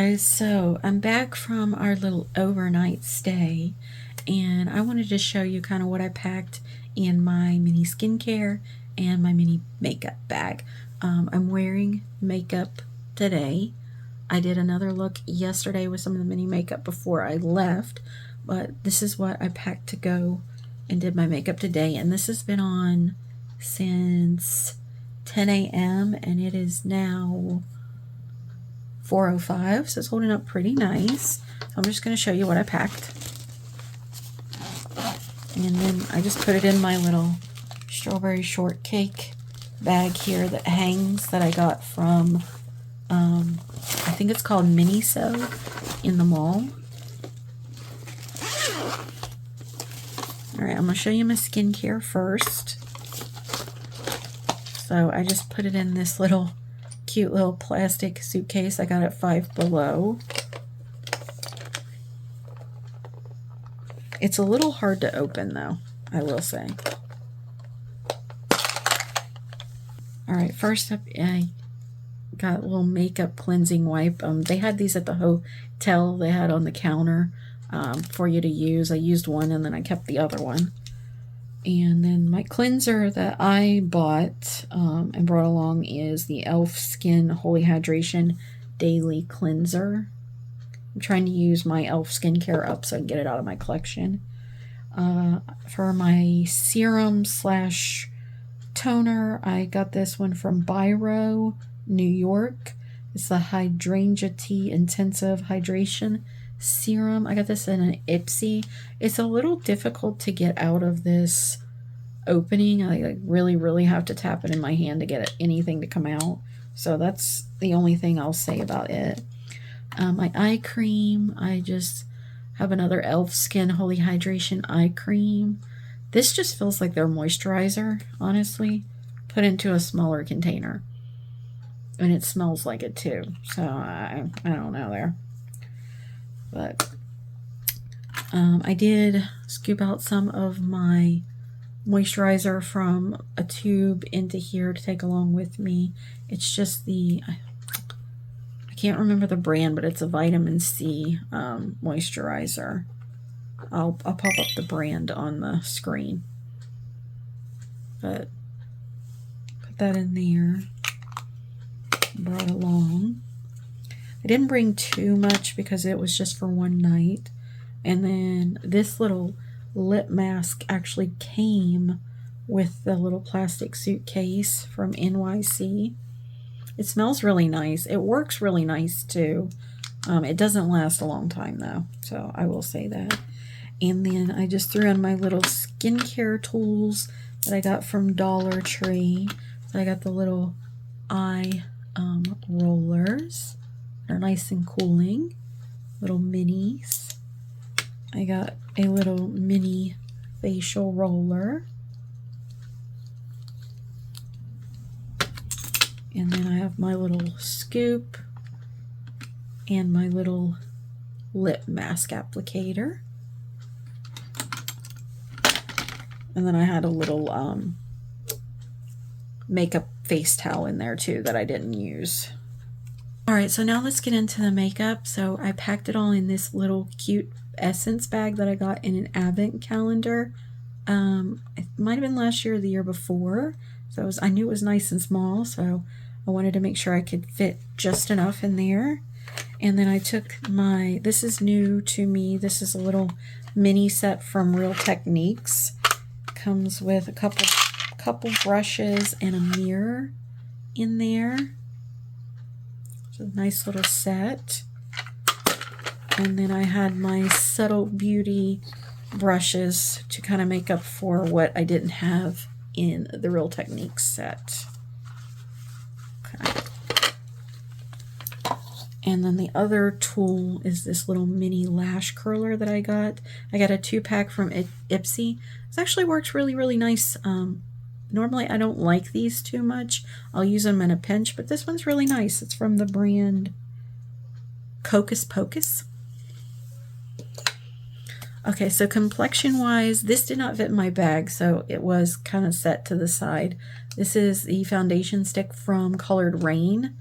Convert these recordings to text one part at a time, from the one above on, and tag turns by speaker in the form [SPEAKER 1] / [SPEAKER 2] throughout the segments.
[SPEAKER 1] guys, so I'm back from our little overnight stay, and I wanted to show you kind of what I packed in my mini skincare and my mini makeup bag. I'm wearing makeup today. I did another look yesterday with some of the mini makeup before I left, but this is what I packed to go and did my makeup today, and this has been on since 10 a.m. and it is now 4:05, so it's holding up pretty nice. I'm just going to show you what I packed. And then I just put it in my little strawberry shortcake bag here that hangs that I got from, I think it's called Miniso in the mall. Alright, I'm going to show you my skincare first. So I just put it in this cute little plastic suitcase I got at Five Below. It's a little hard to open though, I will say. Alright, first up I got a little makeup cleansing wipe. They had these at the hotel, they had on the counter for you to use. I used one and then I kept the other one. And then my cleanser that I bought and brought along is the e.l.f. Skin Holy Hydration Daily Cleanser. I'm trying to use my e.l.f. skincare up so I can get it out of my collection. For my serum slash toner, I got this one from Biro, New York. It's the Hydrangea Tea Intensive Hydration Serum. I got this in an Ipsy. It's a little difficult to get out of this opening. I really have to tap it in my hand to get anything to come out. So that's the only thing I'll say about it. My eye cream, I just have another e.l.f. Skin Holy Hydration eye cream. This just feels like their moisturizer, honestly, put into a smaller container. And it smells like it too. So I don't know there. But I did scoop out some of my moisturizer from a tube into here to take along with me. It's just I can't remember the brand, but it's a vitamin C moisturizer. I'll pop up the brand on the screen. But put that in there. Brought along. I didn't bring too much because it was just for one night. And then this little lip mask actually came with the little plastic suitcase from NYC. It smells really nice. It works really nice too. It doesn't last a long time though, so I will say that. And then I just threw in my little skincare tools that I got from Dollar Tree. So I got the little eye rollers. They're nice and cooling. Little minis. I got a little mini facial roller. And then I have my little scoop and my little lip mask applicator. And then I had a little makeup face towel in there too that I didn't use. Alright, so now let's get into the makeup. So I packed it all in this little cute essence bag that I got in an advent calendar. It might have been last year or the year before. So I knew it was nice and small, so I wanted to make sure I could fit just enough in there. And then I took this is new to me. This is a little mini set from Real Techniques. Comes with a couple brushes and a mirror in there. It's a nice little set. And then I had my Subtle Beauty brushes to kind of make up for what I didn't have in the Real Techniques set. Okay. And then the other tool is this little mini lash curler that I got. I got a 2-pack from Ipsy. This actually works really nice. Normally I don't like these too much. I'll use them in a pinch, but this one's really nice. It's from the brand Hocus Pocus. Okay, so complexion wise, this did not fit in my bag, so it was kind of set to the side. This is the foundation stick from Colored Rain.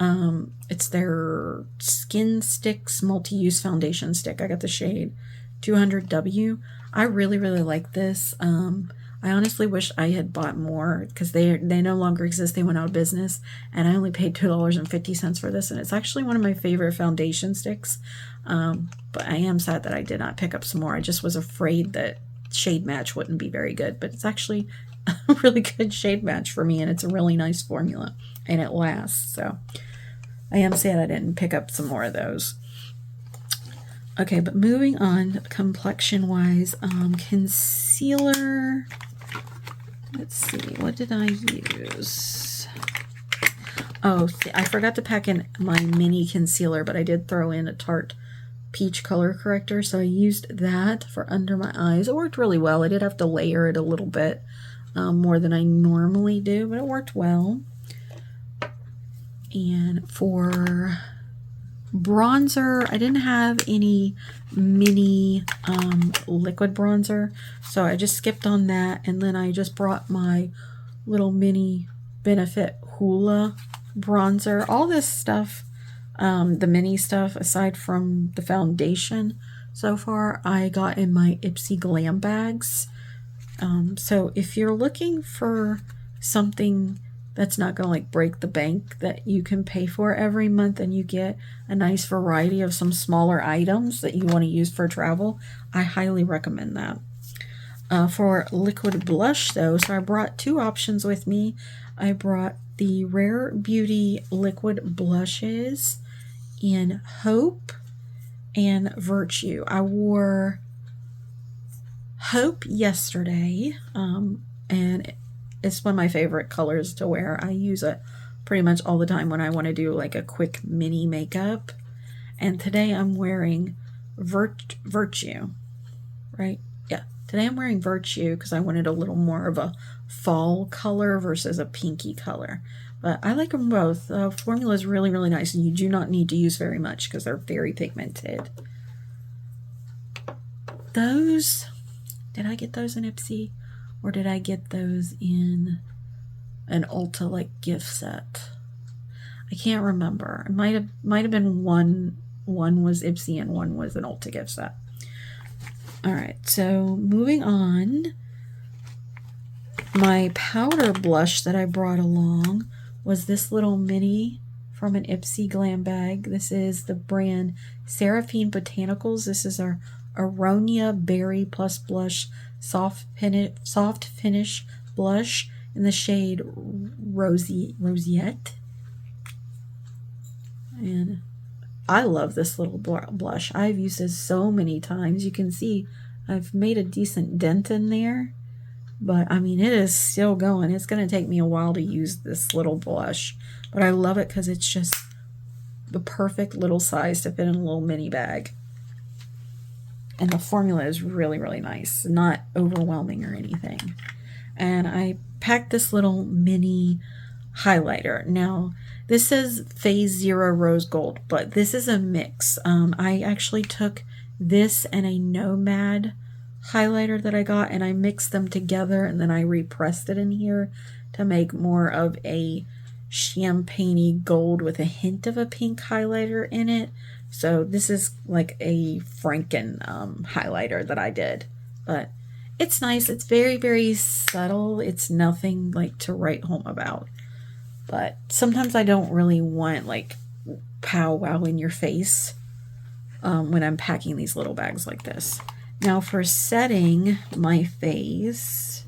[SPEAKER 1] It's their Skin Stix Multi-Use Foundation Stick. I got the shade 200W. I really, really like this. I honestly wish I had bought more because they no longer exist. They went out of business, and I only paid $2.50 for this, and it's actually one of my favorite foundation sticks. But I am sad that I did not pick up some more. I just was afraid that shade match wouldn't be very good, but it's actually a really good shade match for me, and it's a really nice formula, and it lasts. So I am sad I didn't pick up some more of those. Okay, but moving on, complexion-wise, concealer. Let's see, what did I use? Oh, I forgot to pack in my mini concealer, but I did throw in a Tarte Peach Color Corrector, so I used that for under my eyes. It worked really well. I did have to layer it a little bit more than I normally do, but it worked well. And for bronzer, I didn't have any mini liquid bronzer, so I just skipped on that, and then I just brought my little mini Benefit Hoola bronzer. All this stuff, the mini stuff, aside from the foundation so far, I got in my Ipsy Glam bags. So if you're looking for something that's not going to like break the bank, that you can pay for every month and you get a nice variety of some smaller items that you want to use for travel, I highly recommend that. For liquid blush though, so I brought two options with me. I brought the Rare Beauty liquid blushes in Hope and Virtue. I wore Hope yesterday, and it's one of my favorite colors to wear. I use it pretty much all the time when I want to do like a quick mini makeup. And today I'm wearing Virtue, right? Yeah, today I'm wearing Virtue because I wanted a little more of a fall color versus a pinky color. But I like them both. The formula is really, really nice, and you do not need to use very much because they're very pigmented. Those, did I get those in Ipsy? Or did I get those in an Ulta like gift set? I can't remember. It might have been one was Ipsy and one was an Ulta gift set. All right, so moving on. My powder blush that I brought along was this little mini from an Ipsy Glam bag. This is the brand Seraphine Botanicals. This is our Aronia Berry Plus Blush Soft Finish Blush in the shade Roseate. And I love this little blush. I've used this so many times. You can see I've made a decent dent in there, but I mean, it is still going. It's going to take me a while to use this little blush, but I love it because it's just the perfect little size to fit in a little mini bag. And the formula is really, really nice. Not overwhelming or anything. And I packed this little mini highlighter. Now, this says Phase 0 Rose Gold, but this is a mix. I actually took this and a Nomad highlighter that I got, and I mixed them together, and then I repressed it in here to make more of a champagne-y gold with a hint of a pink highlighter in it. So this is like a Franken highlighter that I did, but it's nice. It's very, very subtle. It's nothing like to write home about, but sometimes I don't really want like pow wow in your face when I'm packing these little bags like this. Now for setting my face,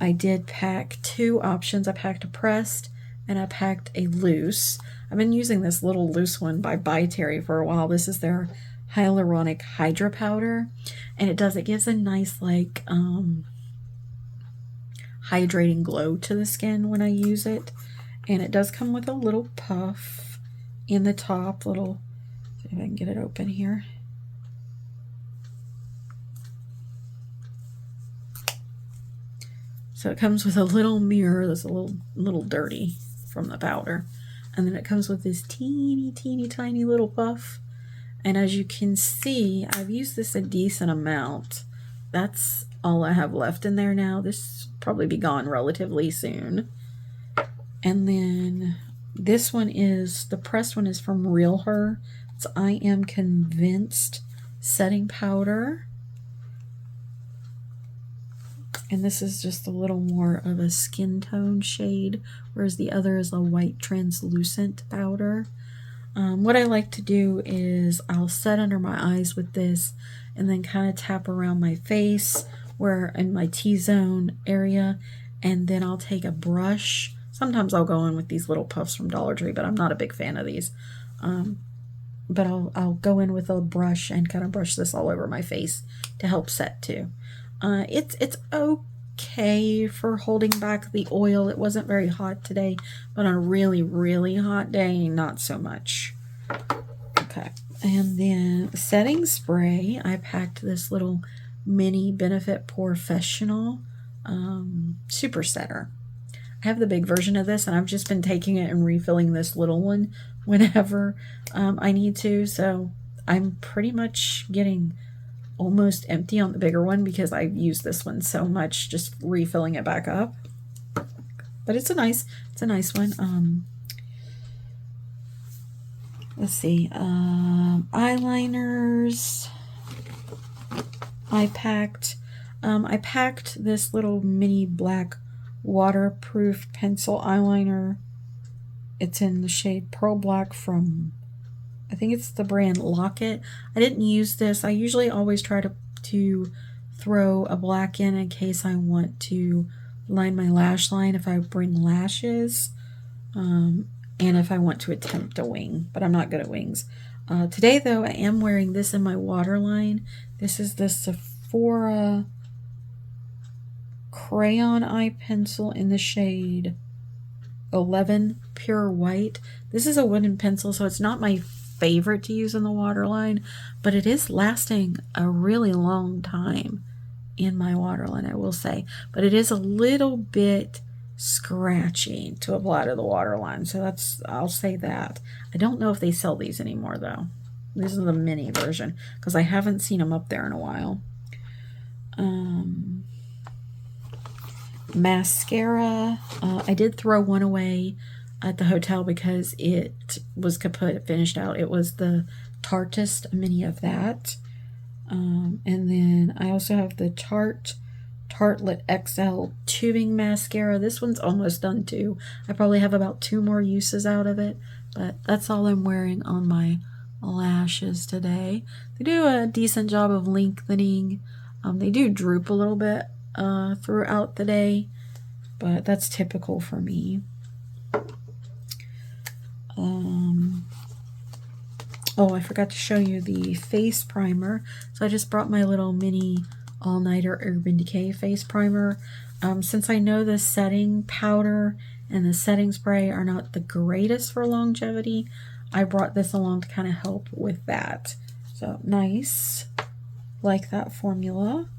[SPEAKER 1] I did pack two options. I packed a pressed and I packed a loose. I've been using this little loose one by By Terry for a while. This is their Hyaluronic Hydra powder, and it gives a nice like hydrating glow to the skin when I use it. And it does come with a little puff in the top. See if I can get it open here. So it comes with a little mirror that's a little dirty from the powder. And then it comes with this teeny, teeny, tiny little puff. And as you can see, I've used this a decent amount. That's all I have left in there now. This will probably be gone relatively soon. And then This one is, the pressed one is from Real Her. It's I Am Convinced setting powder. And this is just a little more of a skin tone shade, whereas the other is a white translucent powder. What I like to do is I'll set under my eyes with this and then kind of tap around my face where in my T-zone area, and then I'll take a brush. Sometimes I'll go in with these little puffs from Dollar Tree, but I'm not a big fan of these. But I'll go in with a brush and kind of brush this all over my face to help set too. It's okay for holding back the oil. It wasn't very hot today, but on a really, really hot day, not so much. Okay, and then setting spray. I packed this little mini Benefit Professional Super Setter. I have the big version of this, and I've just been taking it and refilling this little one whenever I need to. So I'm pretty much getting almost empty on the bigger one because I've used this one so much, just refilling it back up. But it's a nice one. Let's see, eyeliners. I packed this little mini black waterproof pencil eyeliner. It's in the shade Pearl Black from, I think it's the brand Locket. I didn't use this. I usually always try to throw a black in case I want to line my lash line if I bring lashes, and if I want to attempt a wing, but I'm not good at wings. Today though, I am wearing this in my waterline. This is the Sephora crayon eye pencil in the shade 11 Pure White. This is a wooden pencil, so it's not my favorite to use in the waterline, but it is lasting a really long time in my waterline, I will say. But it is a little bit scratchy to apply to the waterline, so I'll say that. I don't know if they sell these anymore though. This is the mini version because I haven't seen them up there in a while. Mascara. I did throw one away at the hotel because it was kaput, finished out. It was the Tartist mini of that. And then I also have the Tartlette XL tubing mascara. This one's almost done too. I probably have about 2 more uses out of it, but that's all I'm wearing on my lashes today. They do a decent job of lengthening. They do droop a little bit throughout the day, but that's typical for me. Oh, I forgot to show you the face primer. So I just brought my little mini all-nighter Urban Decay face primer. Since I know the setting powder and the setting spray are not the greatest for longevity, I brought this along to kind of help with that. So nice, like that formula.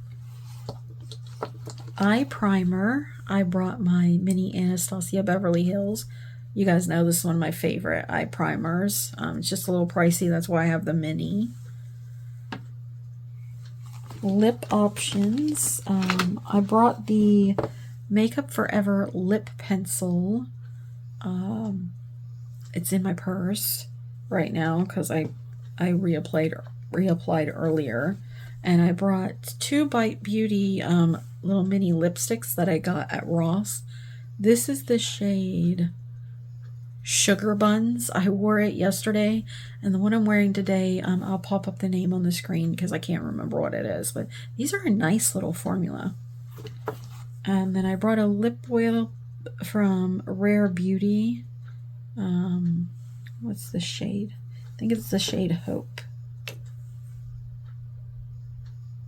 [SPEAKER 1] Eye primer. I brought my mini Anastasia Beverly Hills. You guys know this is one of my favorite eye primers. It's just a little pricey, that's why I have the mini. Lip options. I brought the Makeup Forever lip pencil. It's in my purse right now because I reapplied earlier. And I brought 2 Bite Beauty little mini lipsticks that I got at Ross. This is the shade Sugar Buns. I wore it yesterday, and the one I'm wearing today, I'll pop up the name on the screen because I can't remember what it is, but these are a nice little formula. And then I brought a lip oil from Rare Beauty. What's the shade? I think it's the shade Hope.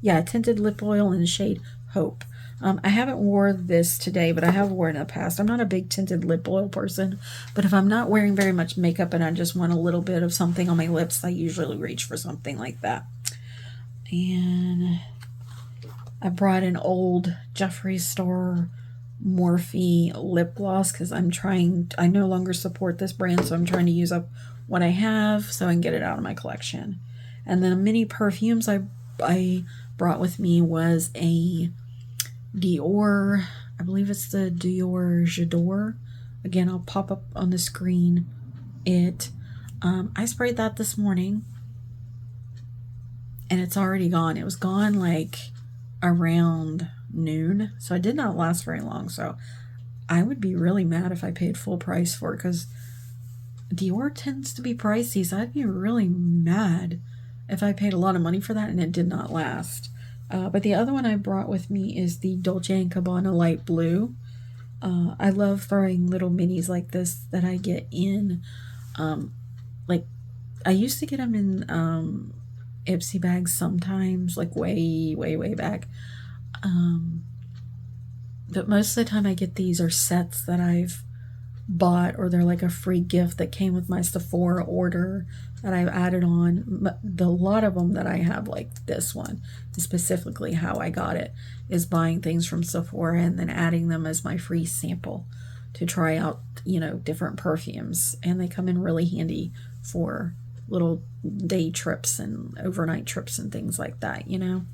[SPEAKER 1] Yeah, Tinted Lip Oil in the shade Hope. I haven't worn this today, but I have worn it in the past. I'm not a big tinted lip oil person, but if I'm not wearing very much makeup and I just want a little bit of something on my lips, I usually reach for something like that. And I brought an old Jeffree Star Morphe lip gloss because I no longer support this brand, so I'm trying to use up what I have so I can get it out of my collection. And then mini perfumes I brought with me was a Dior, I believe it's the Dior Jadore Again, I'll pop up on the screen it. I sprayed that this morning, and it's already gone. It was gone like around noon, so it did not last very long. So I would be really mad if I paid full price for it, because Dior tends to be pricey, so I'd be really mad if I paid a lot of money for that and it did not last. But the other one I brought with me is the Dolce & Gabbana Light Blue. I love throwing little minis like this that I get in, like, I used to get them in Ipsy bags sometimes, like way back. But most of the time I get these are sets that I've bought, or they're like a free gift that came with my Sephora order that I've added on. A lot of them that I have, like this one, specifically how I got it, is buying things from Sephora and then adding them as my free sample to try out, you know, different perfumes. And they come in really handy for little day trips and overnight trips and things like that, you know.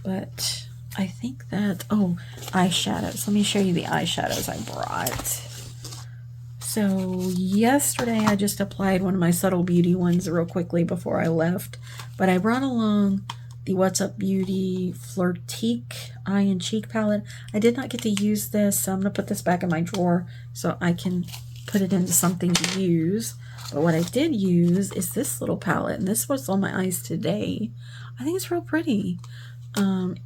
[SPEAKER 1] But I think that, oh, eyeshadows. Let me show you the eyeshadows I brought. So yesterday I just applied one of my Subtle Beauty ones real quickly before I left, but I brought along the What's Up Beauty Flirtique Eye and Cheek palette. I did not get to use this, so I'm going to put this back in my drawer so I can put it into something to use. But what I did use is this little palette, and this was on my eyes today. I think it's real pretty.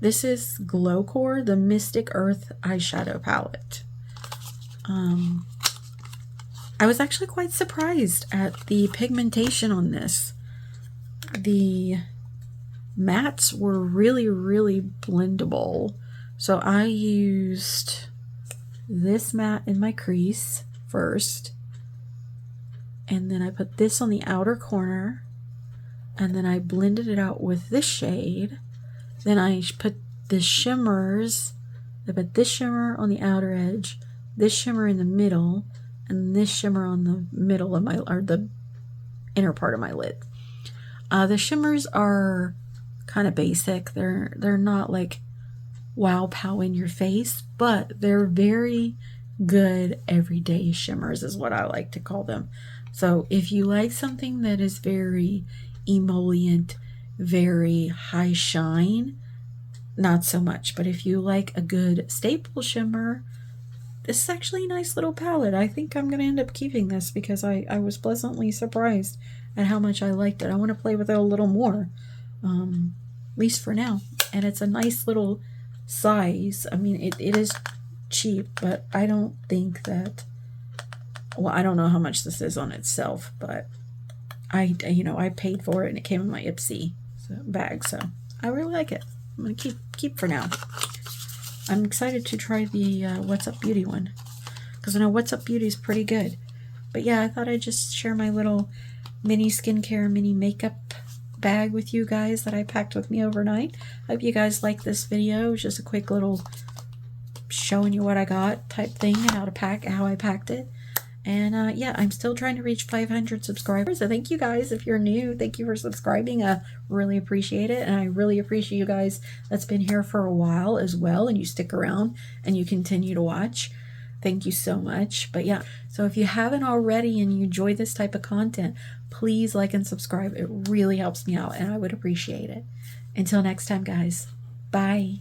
[SPEAKER 1] This is Glow Core, the Mystic Earth eyeshadow palette. I was actually quite surprised at the pigmentation on this. The mattes were really blendable. So I used this matte in my crease first, and then I put this on the outer corner, and then I blended it out with this shade. Then I put the shimmers. I put this shimmer on the outer edge, this shimmer in the middle, and this shimmer on the middle of my, or the inner part of my lid. The shimmers are kind of basic. They're not like wow pow in your face, but they're very good everyday shimmers is what I like to call them. So if you like something that is very emollient, very high shine, not so much. But if you like a good staple shimmer, this is actually a nice little palette. I think I'm going to end up keeping this because I was pleasantly surprised at how much I liked it. I want to play with it a little more, at least for now. And it's a nice little size. I mean, it is cheap, but I don't think that, well, I don't know how much this is on itself, but I paid for it and it came in my Ipsy bag, so I really like it. I'm going to keep for now. I'm excited to try the What's Up Beauty one, because I know What's Up Beauty is pretty good. But yeah, I thought I'd just share my little mini skincare, mini makeup bag with you guys that I packed with me overnight. Hope you guys like this video. It was just a quick little showing you what I got type thing and how I packed it. And yeah, I'm still trying to reach 500 subscribers. So thank you guys. If you're new, thank you for subscribing. I really appreciate it. And I really appreciate you guys that's been here for a while as well. And you stick around and you continue to watch. Thank you so much. But yeah, so if you haven't already and you enjoy this type of content, please like and subscribe. It really helps me out and I would appreciate it. Until next time, guys. Bye.